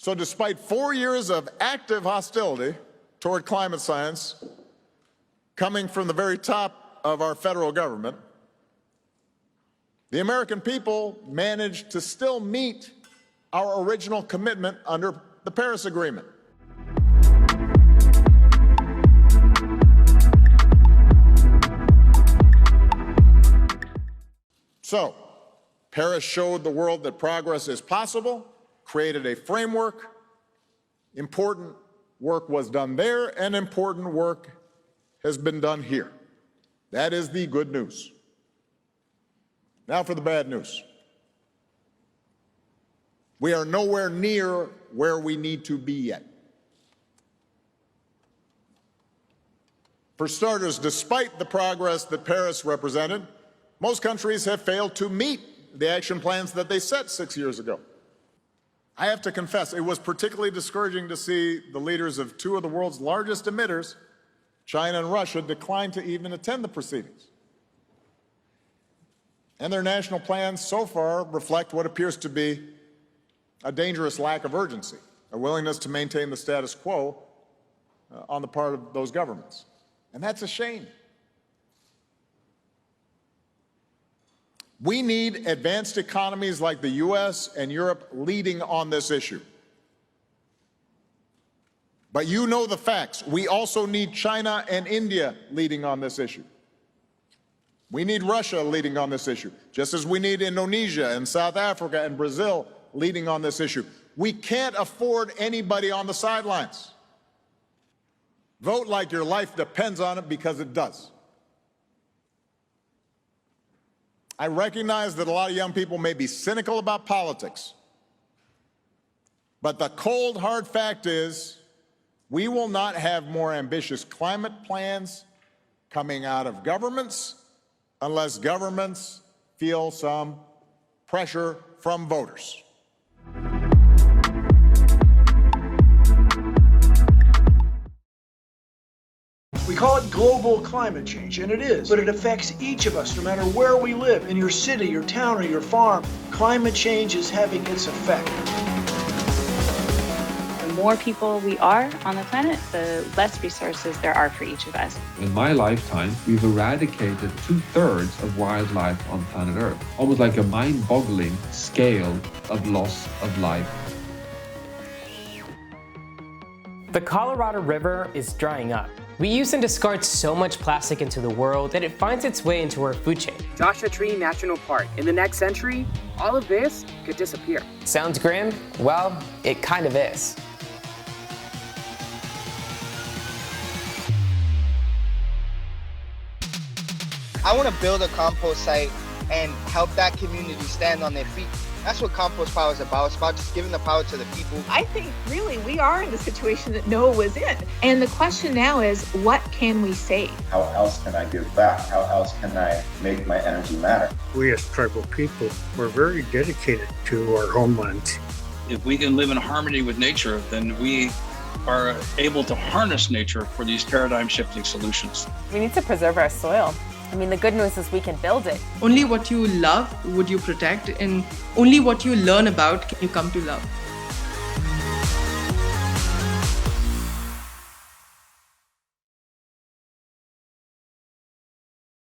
So despite 4 years of active hostility toward climate science coming from the very top of our federal government, the American people managed to still meet our original commitment under the Paris Agreement. So, Paris showed the world that progress is possible, created a framework. Important work was done there, and important work has been done here. That is the good news. Now for the bad news. We are nowhere near where we need to be yet. For starters, despite the progress that Paris represented, most countries have failed to meet the action plans that they set 6 years ago. I have to confess, it was particularly discouraging to see the leaders of two of the world's largest emitters, China and Russia, decline to even attend the proceedings. And their national plans so far reflect what appears to be a dangerous lack of urgency, a willingness to maintain the status quo on the part of those governments. And that's a shame. We need advanced economies like the U.S. and Europe leading on this issue. But you know the facts. We also need China and India leading on this issue. We need Russia leading on this issue, just as we need Indonesia and South Africa and Brazil leading on this issue. We can't afford anybody on the sidelines. Vote like your life depends on it, because it does. I recognize that a lot of young people may be cynical about politics, but the cold, hard fact is we will not have more ambitious climate plans coming out of governments unless governments feel some pressure from voters. We call it global climate change, and it is, but it affects each of us no matter where we live, in your city, your town, or your farm. Climate change is having its effect. The more people we are on the planet, the less resources there are for each of us. In my lifetime, we've eradicated 2/3 of wildlife on planet Earth. Almost like a mind-boggling scale of loss of life. The Colorado River is drying up. We use and discard so much plastic into the world that it finds its way into our food chain. Joshua Tree National Park. In the next century, all of this could disappear. Sounds grim? Well, it kind of is. I want to build a compost site and help that community stand on their feet. That's what Compost Power is about. It's about just giving the power to the people. I think really we are in the situation that Noah was in. And the question now is, what can we save? How else can I give back? How else can I make my energy matter? We as tribal people, we're very dedicated to our homelands. If we can live in harmony with nature, then we are able to harness nature for these paradigm-shifting solutions. We need to preserve our soil. I mean, the good news is we can build it. Only what you love would you protect, and only what you learn about can you come to love.